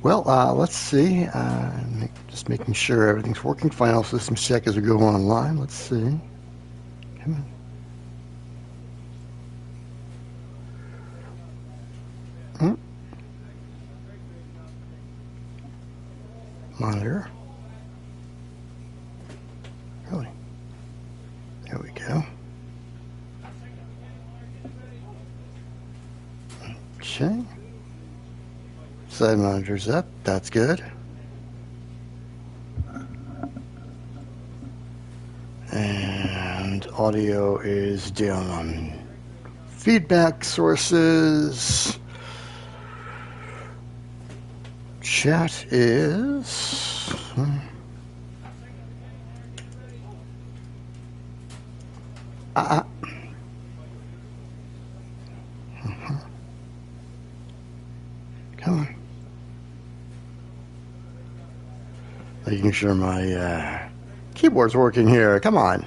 Well, let's see. Just making sure everything's working. Final systems check as we go online. Let's see. Come on. Monitor. Really? There we go. Okay. Side monitor's up. That's good. And audio is down on feedback sources. Chat is... Come on. Making sure my keyboard's working here. Come on.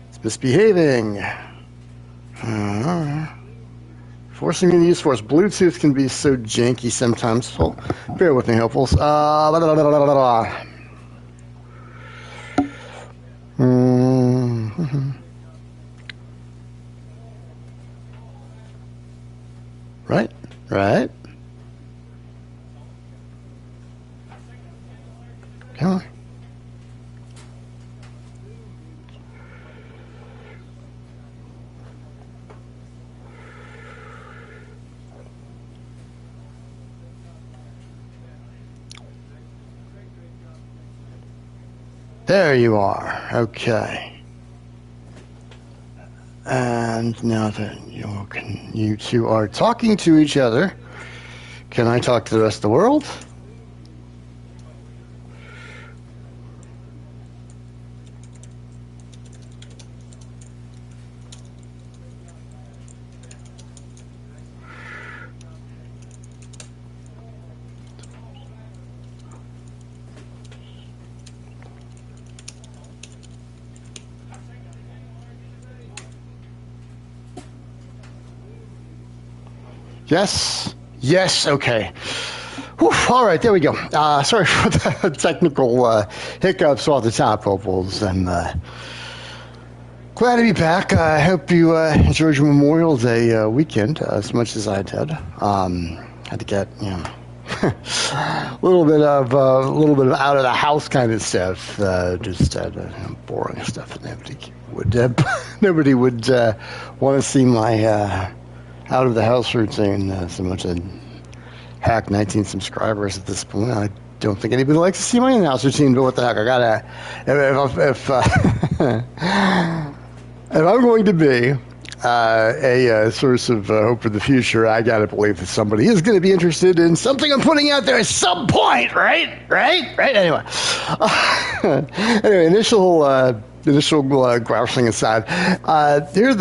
It's misbehaving. Forcing me to use force. Bluetooth can be so janky sometimes. So bear with me, hopefuls. Right, right. Come on. There you are. Okay. And now that you two are talking to each other, can I talk to the rest of the world? Yes. Yes. Okay. Whew, all right. There we go. Sorry for the technical hiccups off the top, hopefuls. I'm glad to be back. I hope you enjoyed your Memorial Day weekend as much as I did. Had to get a little bit of out of the house kind of stuff. Just boring stuff that nobody would want to see my out of the house routine so much. I hacked 19 subscribers at this point. I don't think anybody likes to see my in-house routine, but what the heck? I gotta if I'm going to be a source of hope for the future, I gotta believe that somebody is going to be interested in something I'm putting out there at some point, right? Anyway, initial grousing aside, here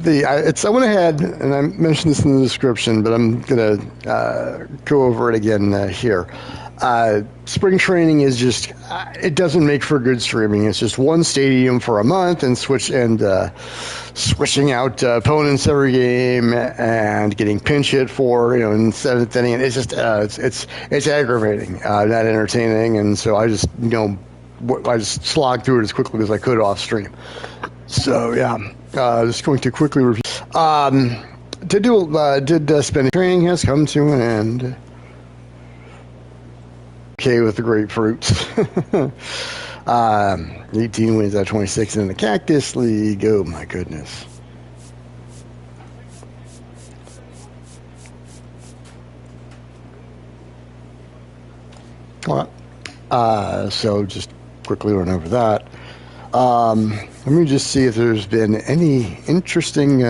I went ahead and I mentioned this in the description, but I'm gonna go over it again here. Spring training is just it doesn't make for good streaming. It's just one stadium for a month and switching out opponents every game and getting pinch hit for in the seventh inning. It's just it's aggravating, not entertaining, and so I just slogged through it as quickly as I could off stream. So yeah. Just going to quickly review. Spending training has come to an end. Okay with the grapefruits. 18 wins out of 26 in the Cactus League. Oh my goodness. All right. So just quickly run over that. Let me just see if there's been any interesting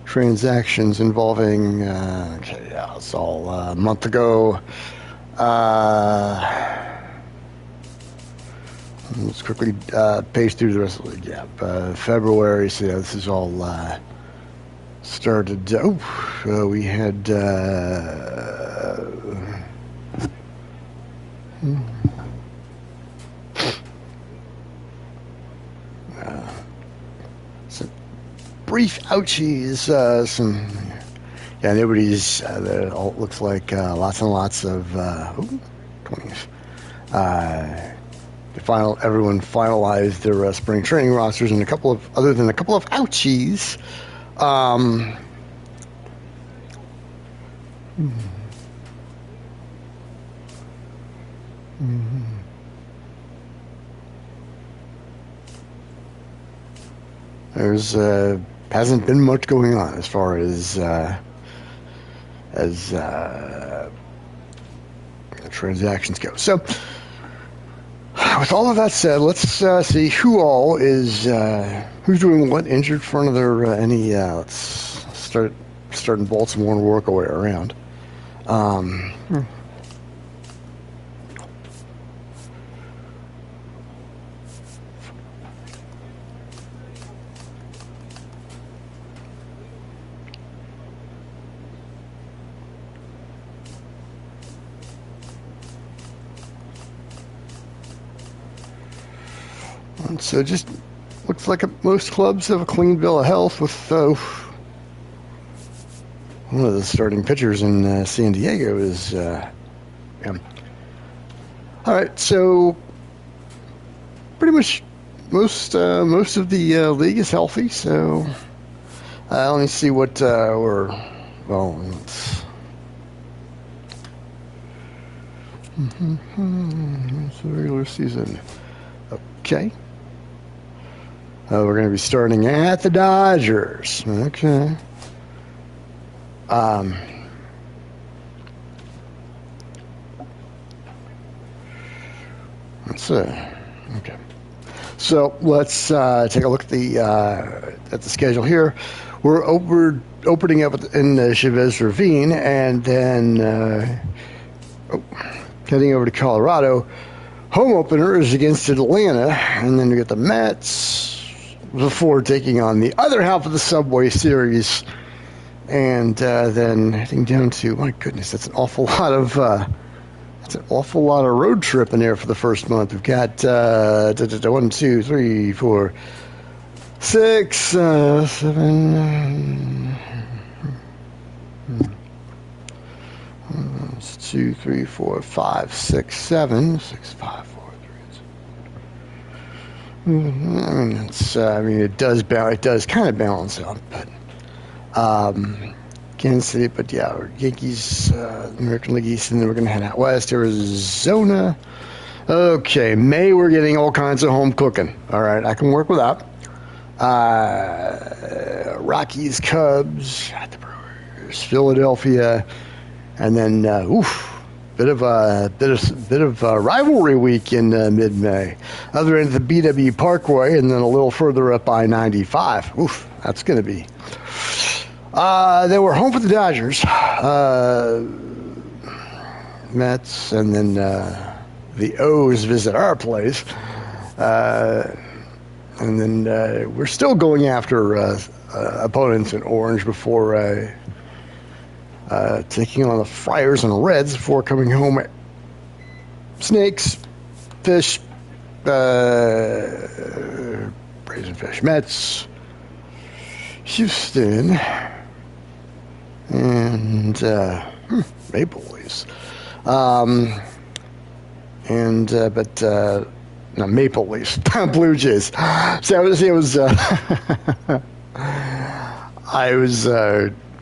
transactions involving. It's all a month ago. Let's quickly page through the rest of the league. Yeah, February. So this is all started. We had. some brief ouchies. Yeah, nobody's. There looks like lots and lots of 20s. Everyone finalized their spring training rosters, and other than a couple of ouchies. There's hasn't been much going on as far as transactions go. So, with all of that said, let's see who's doing what, injured for another any. Let's start in Baltimore and work our way around. So just looks like most clubs have a clean bill of health with one of the starting pitchers in San Diego is yeah. All right, so pretty much most of the league is healthy. So let me see what it's it's the regular season. Okay. We're going to be starting at the Dodgers. Okay. Let's see. Okay. So let's take a look at the schedule here. We're opening up in Chavez Ravine, and then heading over to Colorado. Home opener is against Atlanta, and then we get the Mets before taking on the other half of the Subway Series, and then heading down to, my goodness, that's an awful lot of road trip in there for the first month. We've got 1, 2, 3, 4, 6, 7. 2, 3, 4, 5, 6, 7, 6, 5, 4, 3. It does kind of balance out, but Kansas City. But yeah, we're Yankees, American League East, and then we're going to head out west, Arizona. Okay, May we're getting all kinds of home cooking. All right, I can work with that. Rockies, Cubs, at the Brewers, Philadelphia. And then, bit of rivalry week in mid-May. Other end of the BW Parkway, and then a little further up I-95. Oof, that's going to be. Then we're home for the Dodgers, Mets, and then the O's visit our place, and then we're still going after opponents in orange before. Taking on the Friars and Reds before coming home at Snakes, Fish, Brazen Fish, Mets, Houston, and Maple Leafs. Maple Leafs, Blue Jays. So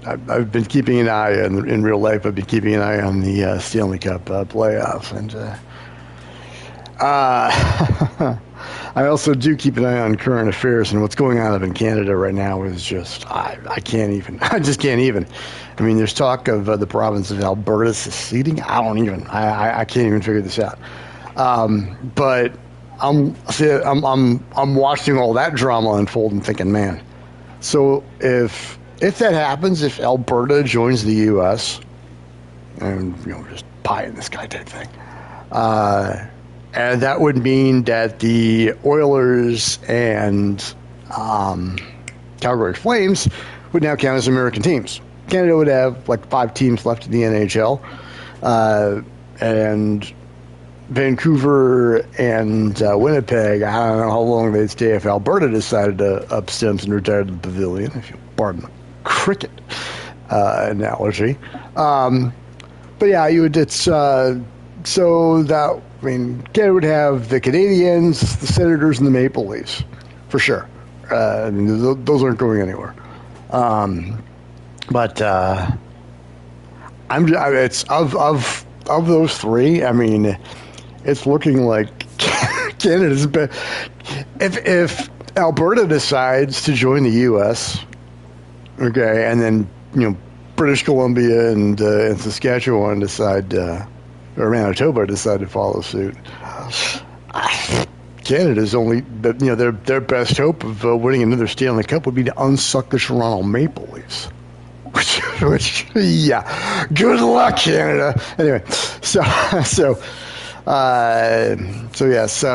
I've been keeping an eye in real life. I've been keeping an eye on the Stanley Cup playoffs, and I also do keep an eye on current affairs, and what's going on up in Canada right now is just I just can't even. I mean, there's talk of the province of Alberta seceding. I can't even figure this out. But I'm watching all that drama unfold and thinking, man. So if that happens, if Alberta joins the U.S. and just pie in the sky type thing, and that would mean that the Oilers and Calgary Flames would now count as American teams. Canada would have like 5 teams left in the NHL, and Vancouver and Winnipeg, I don't know how long they'd stay if Alberta decided to up stumps and retire to the pavilion, if you pardon the cricket analogy. But yeah, so that, I mean, Canada would have the Canadians, the Senators, and the Maple Leafs, for sure. I mean, those aren't going anywhere. But it's of those three. I mean, it's looking like Canada's been. If Alberta decides to join the U.S., okay, and then British Columbia and Saskatchewan decide, or Manitoba decide to follow suit. Canada's only, their best hope of winning another Stanley Cup would be to unsuck the Toronto Maple Leafs. Which, yeah, good luck, Canada. Anyway, so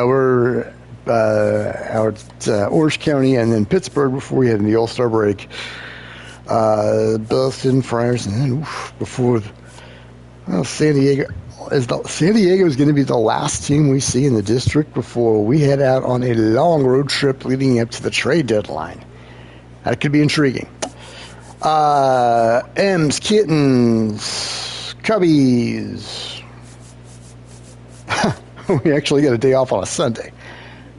we're out at Orange County and then Pittsburgh before we head into the All-Star break. Boston Friars, and then before San Diego. San Diego is going to be the last team we see in the district before we head out on a long road trip leading up to the trade deadline. That could be intriguing. M's, Kittens, Cubbies. We actually got a day off on a Sunday.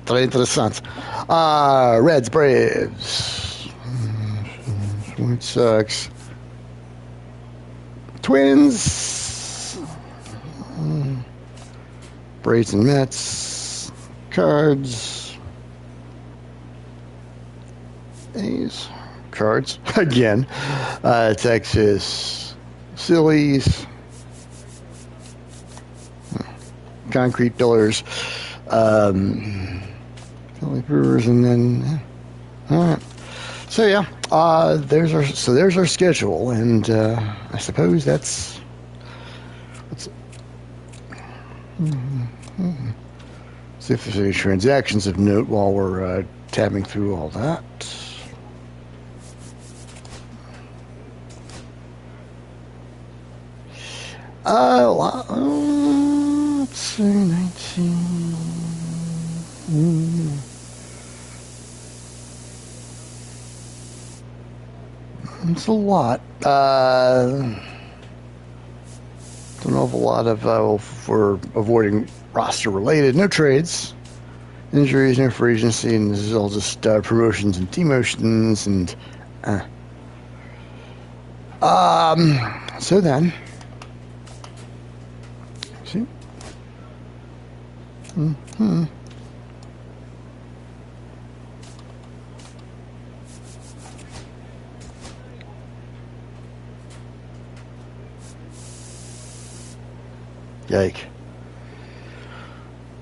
Into the Suns. Reds, Braves, White Sox, Twins, Braves and Mets, Cards, A's, Cards again, Texas, Phillies, Concrete Pillars, Philly Brewers, and then all right. So yeah, there's our schedule, and I suppose let's see if there's any transactions of note while we're tabbing through all that. Let's see, 19. It's a lot. Don't know if a lot of for avoiding roster related, no trades, injuries, no free agency, and this is all just promotions and demotions and. So then. See. Yike.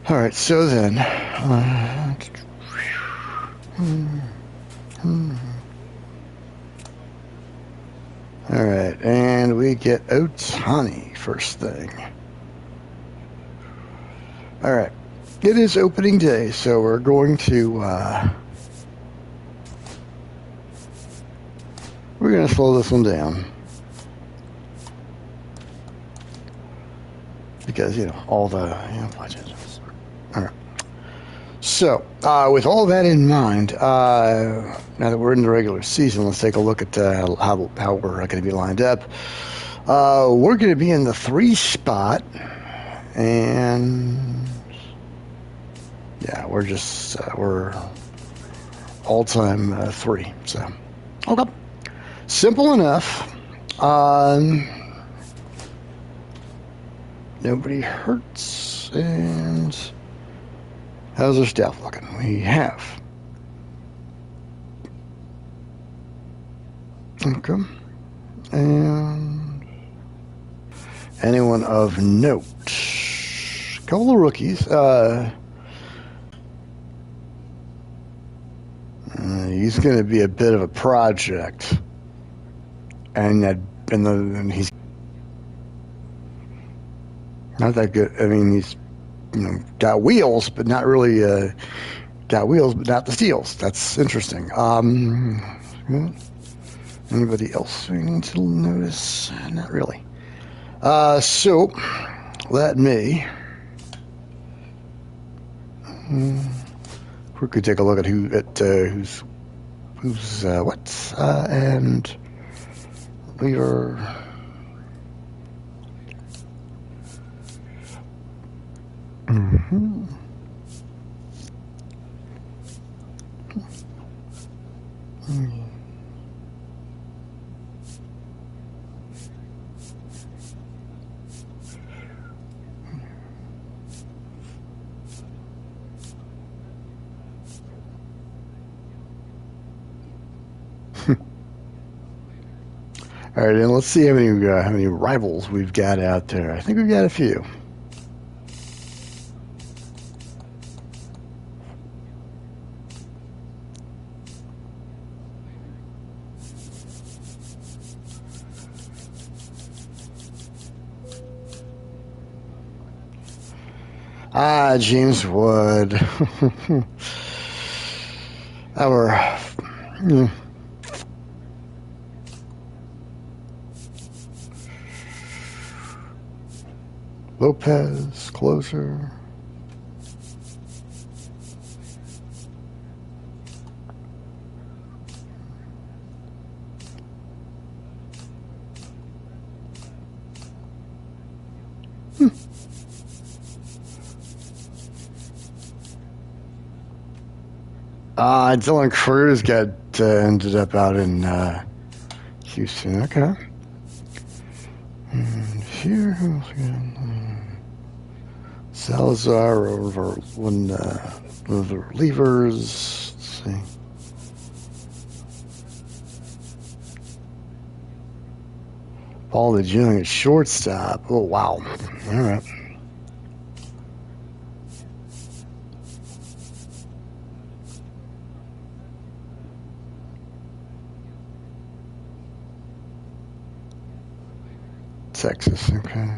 All right, so then. All right, and we get Ohtani first thing. All right, it is opening day, so we're going to slow this one down. Because, all the budgets. All right. So, with all that in mind, now that we're in the regular season, let's take a look at how we're going to be lined up. We're going to be in the 3 spot, and yeah, we're all-time 3. So, okay, simple enough. Nobody hurts, and how's our staff looking? We have. Okay. And anyone of note? Couple of rookies. He's going to be a bit of a project, and he's not that good. I mean, he's got wheels, but not really got wheels, but not the steals. That's interesting. Anybody else we need to notice? Not really. So let me Quickly take a look at who's what and leader. Mm-hmm. All right, and let's see how many rivals we've got out there. I think we've got a few. James Wood. Our Lopez, closer. Dylan Cruz ended up out in Houston. Okay. And here, Salazar over one of the relievers. Let's see. Paul DeJong at shortstop. Oh, wow. All right. Texas, okay.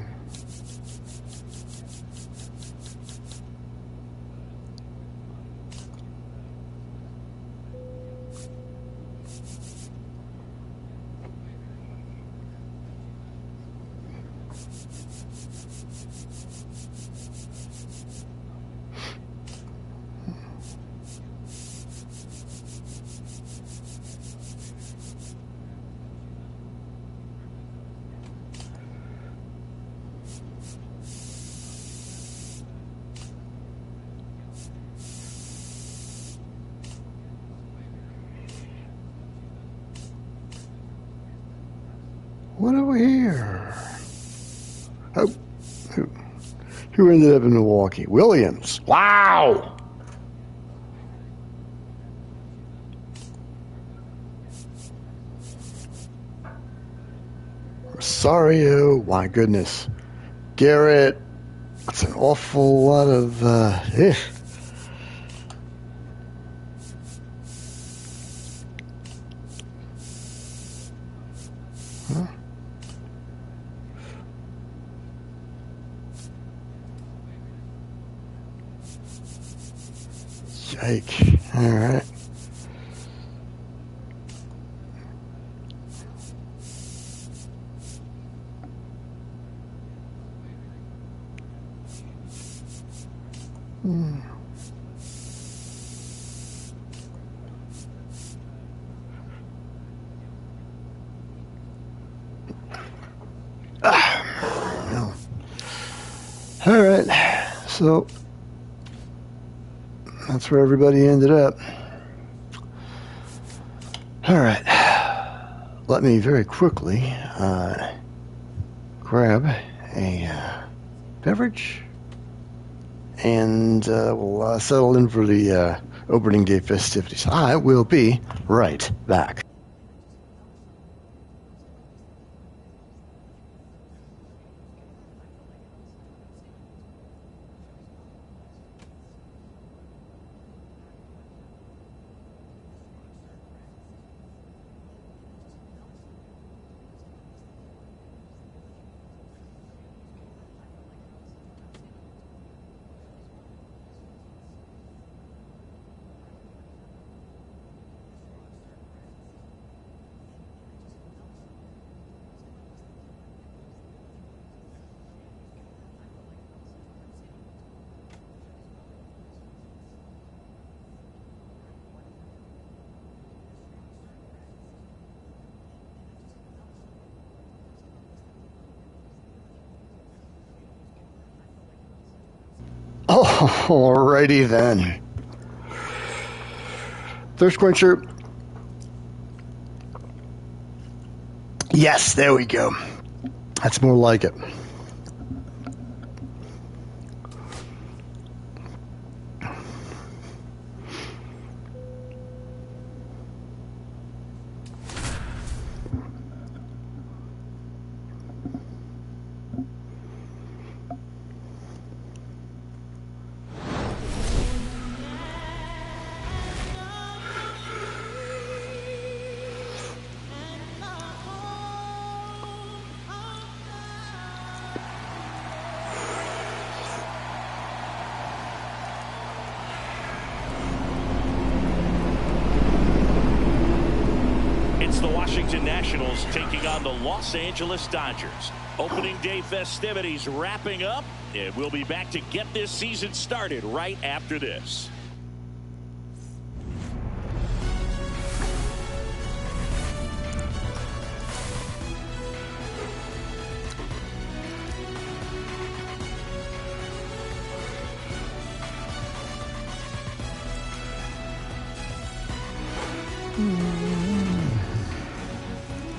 What are we here? Oh, who ended up in Milwaukee? Williams. Wow. Rosario. My goodness. Garrett. That's an awful lot of. Huh? Yike. All right. No. All right. So that's where everybody ended up. All right. Let me very quickly grab a beverage, and we'll settle in for the opening day festivities. I will be right back. Alrighty then. Thirst quencher. Yes, there we go. That's more like it. The Washington Nationals taking on the Los Angeles Dodgers. Opening day festivities wrapping up, and we'll be back to get this season started right after this.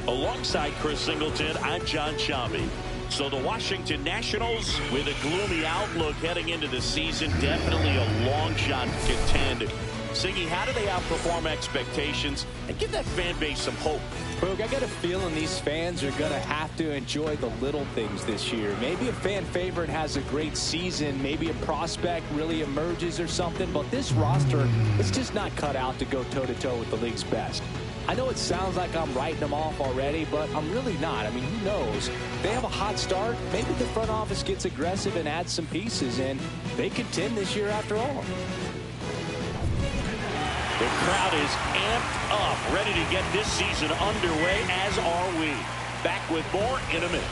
Alongside Chris Singleton, I'm John Shambi. So the Washington Nationals, with a gloomy outlook heading into the season, definitely a long shot to contend. Siggy, how do they outperform expectations and give that fan base some hope? Boog, I got a feeling these fans are going to have to enjoy the little things this year. Maybe a fan favorite has a great season. Maybe a prospect really emerges or something. But this roster is just not cut out to go toe-to-toe with the league's best. I know it sounds like I'm writing them off already, but I'm really not. I mean, who knows? They have a hot start. Maybe the front office gets aggressive and adds some pieces, and they contend this year after all. The crowd is amped up, ready to get this season underway, as are we. Back with more in a minute.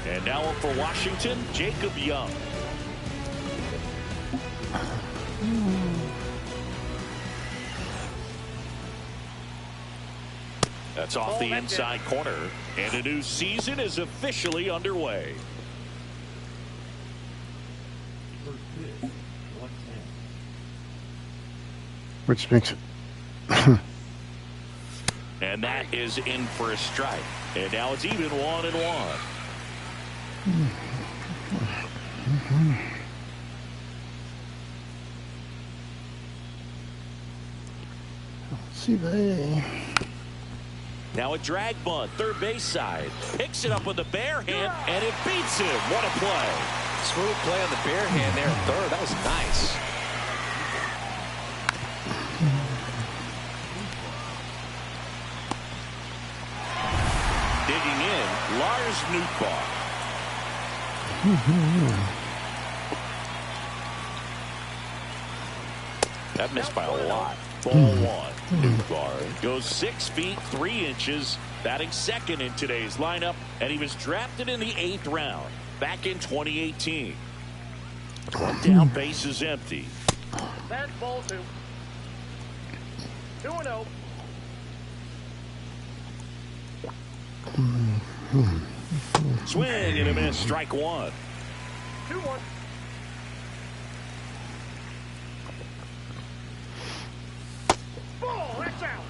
And now up for Washington, Jacob Young. That's off the inside corner, and a new season is officially underway. Which makes it. And that is in for a strike. And now it's even 1-1. See they. Now a drag bunt, third base side. Picks it up with the bare hand, and it beats him. What a play. Smooth play on the bare hand there at third. That was nice. Digging in, Lars Nootbaar. That missed by a lot. Ball one. Nootbaar goes 6 feet 3 inches, batting second in today's lineup, and he was drafted in the 8th round back in 2018. One down, base is empty. That's ball 2. 2-0. Swing and a miss, strike one. 2-1. Ball, that's out.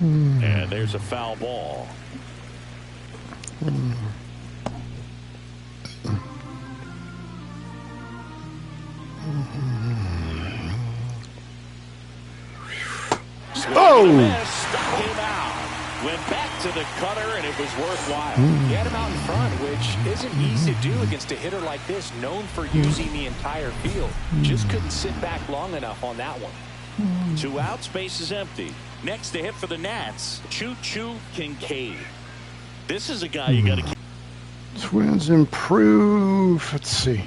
And there's a foul ball. Oh! Stuck him out. Went back to the cutter, and it was worthwhile. He had him out in front, which isn't easy to do against a hitter like this, known for using the entire field. Just couldn't sit back long enough on that one. 2 outs, base is empty. Next to hit for the Nats, Choo-Choo Kincaid. This is a guy you got to keep. Twins improve. Let's see.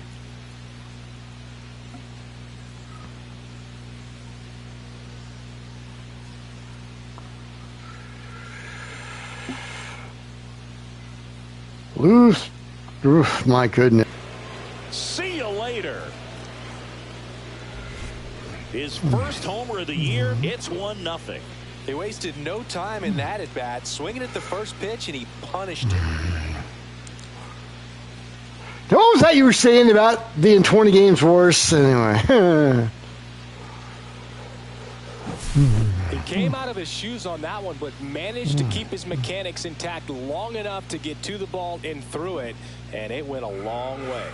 Oof, my goodness. See you later. His first homer of the year. It's 1-0. He wasted no time in that at bat, swinging at the first pitch, and he punished it. What was that you were saying about being 20 games worse? Anyway. He came out of his shoes on that one, but managed to keep his mechanics intact long enough to get to the ball and through it, and it went a long way.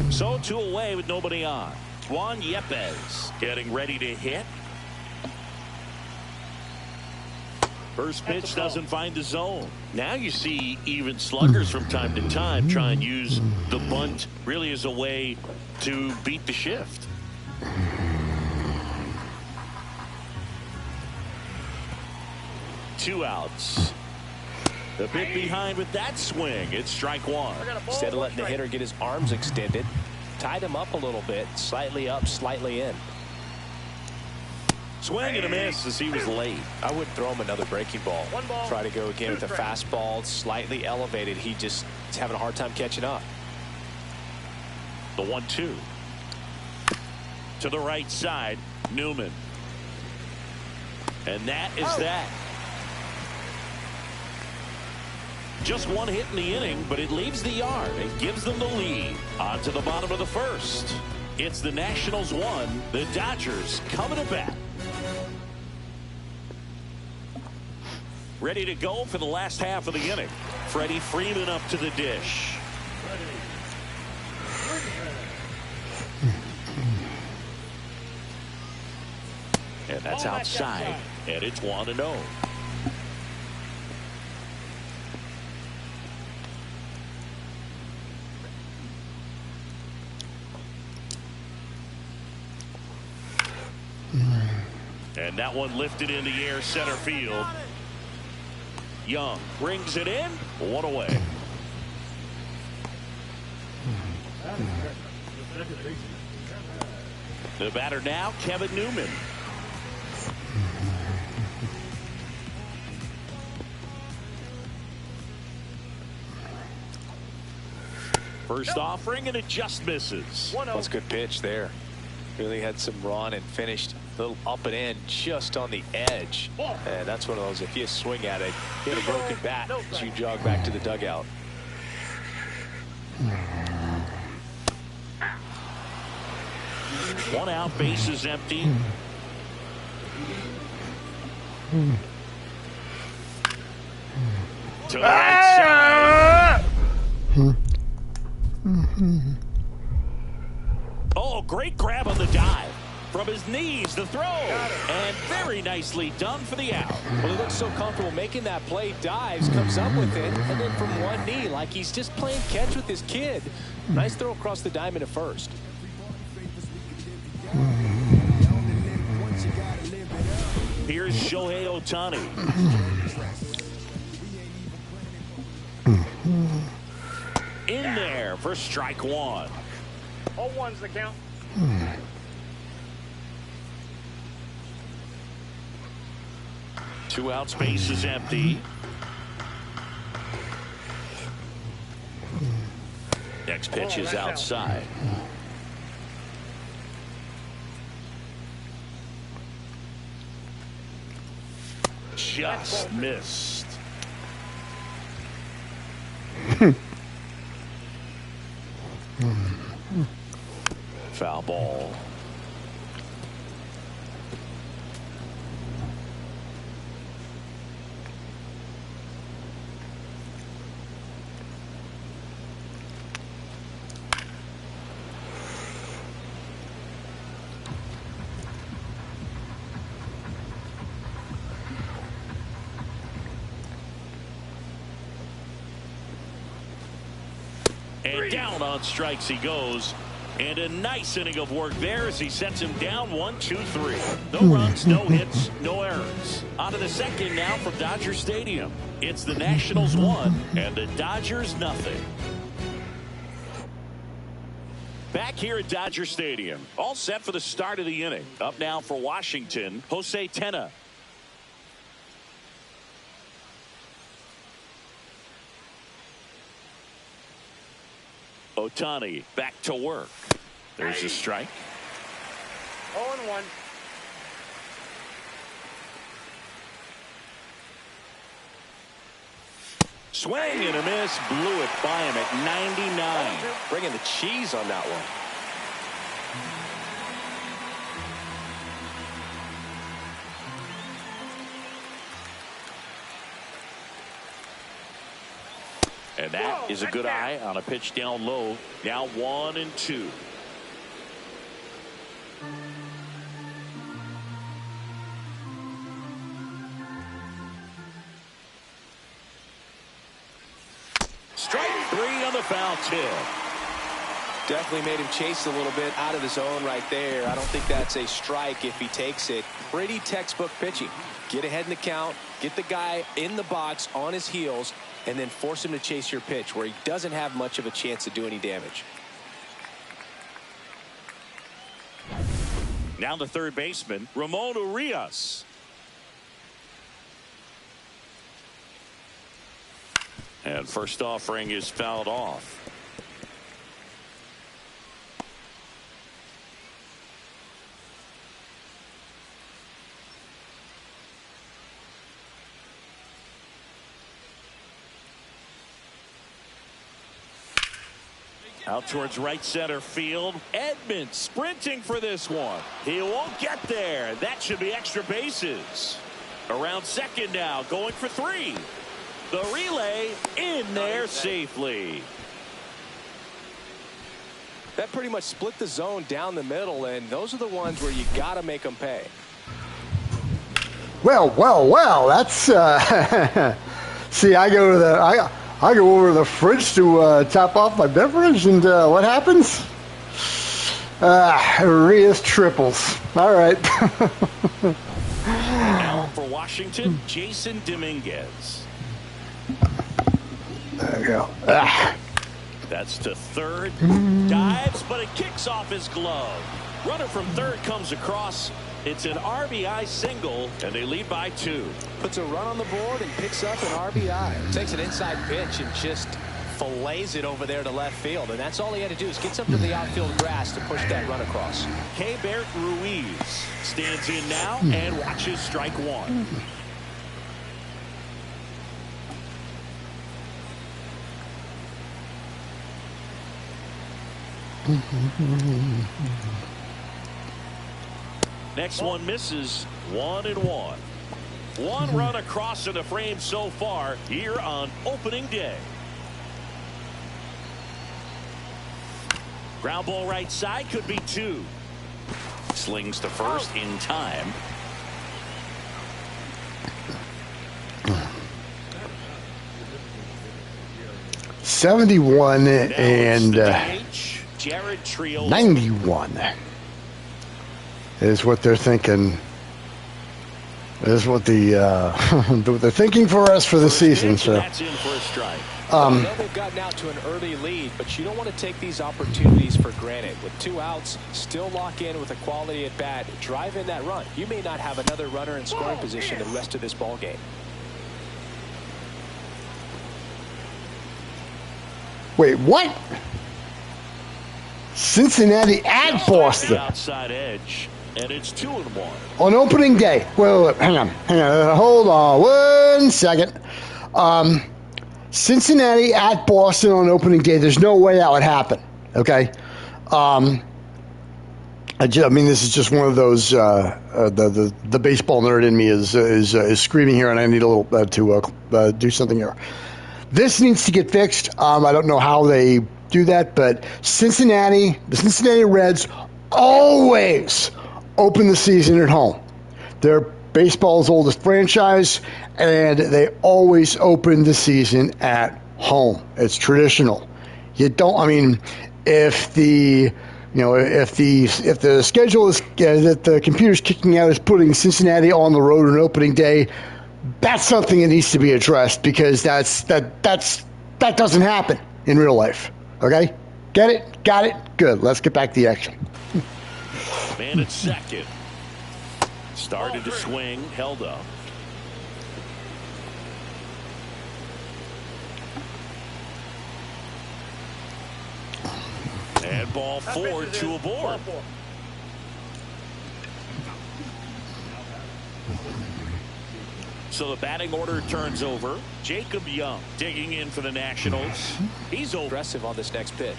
So 2 away with nobody on. Juan Yepes getting ready to hit. First pitch doesn't find the zone. Now you see even sluggers from time to time try and use the bunt really as a way to beat the shift. Two outs. A bit behind with that swing. It's strike one. Instead of letting the hitter get his arms extended, tied him up a little bit, slightly up, slightly in. Swing and a miss as he was late. I would throw him another breaking ball. Try to go again with a fastball, slightly elevated. He just is having a hard time catching up. The 1-2. To the right side, Newman. And that is that. Just one hit in the inning, but it leaves the yard and gives them the lead. On to the bottom of the first. It's the Nationals 1, the Dodgers coming to bat. Ready to go for the last half of the inning. Freddie Freeman up to the dish. And that's outside, and it's 1-0. And that one lifted in the air center field. Young brings it in. 1 away. The batter now, Kevin Newman. First offering, and it just misses. That's a good pitch there. Really had some run and finished a little up and in just on the edge. And that's one of those, if you swing at it, you hit a broken bat as you jog back to the dugout. One out, base is empty. To the right side. Oh, great grab on the dive. From his knees, the throw. And very nicely done for the out. Well, he looks so comfortable making that play. Dives, comes up with it, and then from one knee, like he's just playing catch with his kid. Nice throw across the diamond at first. Here's Shohei Ohtani. In there for strike one. 0-1's the count. Two outs, base is empty. Next pitch is outside. Just missed. Foul ball. And down on strikes he goes. And a nice inning of work there as he sets him down 1-2-3. No runs, no hits, no errors. On to the second now from Dodger Stadium. It's the Nationals 1 and the Dodgers nothing. Back here at Dodger Stadium. All set for the start of the inning. Up now for Washington, Jose Tena. Ohtani back to work. There's a strike. 0-1. Swing and a miss. Blew it by him at 99. Bringing the cheese on that one. And that is a good eye on a pitch down low. Now 1-2. Strike 3 on the foul tip. Definitely made him chase a little bit out of the zone right there. I don't think that's a strike if he takes it. Pretty textbook pitching. Get ahead in the count, get the guy in the box on his heels, and then force him to chase your pitch where he doesn't have much of a chance to do any damage. Now the third baseman, Ramon Urias. And first offering is fouled off. Out towards right center field. Edman sprinting for this one. He won't get there. That should be extra bases. Around second now, going for 3. The relay in there safely. That pretty much split the zone down the middle, and those are the ones where you got to make them pay. Well, that's see, I go to the I go over to the fridge to top off my beverage, and what happens? Urias triples. All right. Now for Washington, Jason Dominguez. There you go. That's to third. Dives, but it kicks off his glove. Runner from third comes across. It's an RBI single, and they lead by 2. Puts a run on the board and picks up an RBI. Takes an inside pitch and just fillets it over there to left field. And that's all he had to do is get up to the outfield grass to push that run across. Keibert Ruiz stands in now and watches strike 1. Next one misses. 1-1. One run across in the frame so far here on opening day. Ground ball right side, could be 2. Slings to first in time. '71 and Jared Triolo. 91 is what they're thinking. Is what they're thinking for us for the season. So that's in for a strike. I know they've gotten out to an early lead, but you don't want to take these opportunities for granted. With 2 outs, still lock in with a quality at bat. Drive in that run. You may not have another runner in scoring position the rest of this ball game. wait, what? Cincinnati at Boston Outside edge, and it's 2-1. on opening day. Wait, hang on, hold on 1 second. Cincinnati at Boston on opening day. There's no way that would happen. Okay. I mean, this is just one of those. The baseball nerd in me is screaming here, and I need a little to do something here. This needs to get fixed. I don't know how they do that, but the Cincinnati Reds always open the season at home. They're baseball's oldest franchise, and they always open the season at home. It's traditional. You don't. I mean, if the schedule is that the computer's kicking out is putting Cincinnati on the road on opening day, that's something that needs to be addressed, because that doesn't happen in real life. Okay, get it? Got it? Good. Let's get back to the action. Man at second. Started to swing, held up. ball 4, 2 aboard. So the batting order turns over. Jacob Young digging in for the Nationals. He's aggressive on this next pitch.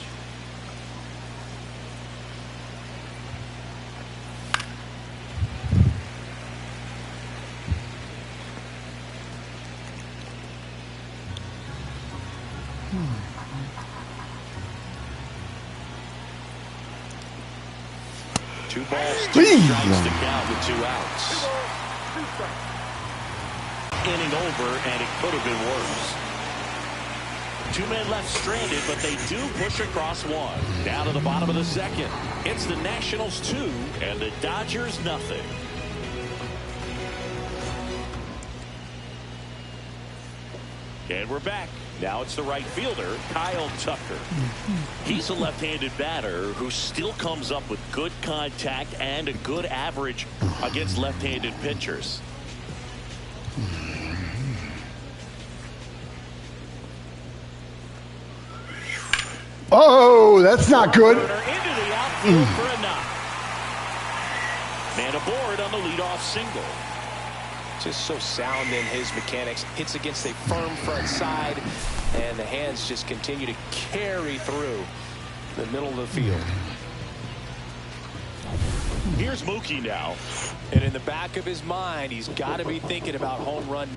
Two balls, 2 strikes to count with 2 outs. Inning over, and it could have been worse. 2 men left stranded, but they do push across 1. Down to the bottom of the second. It's the Nationals 2 and the Dodgers nothing. And we're back. Now it's the right fielder, Kyle Tucker. He's a left-handed batter who still comes up with good contact and a good average against left-handed pitchers. Oh, that's not good. Into the outfield for a knock. Man aboard on the leadoff single. Just so sound in his mechanics. Hits against a firm front side, and the hands just continue to carry through the middle of the field. Here's Mookie now. And in the back of his mind, he's got to be thinking about home run.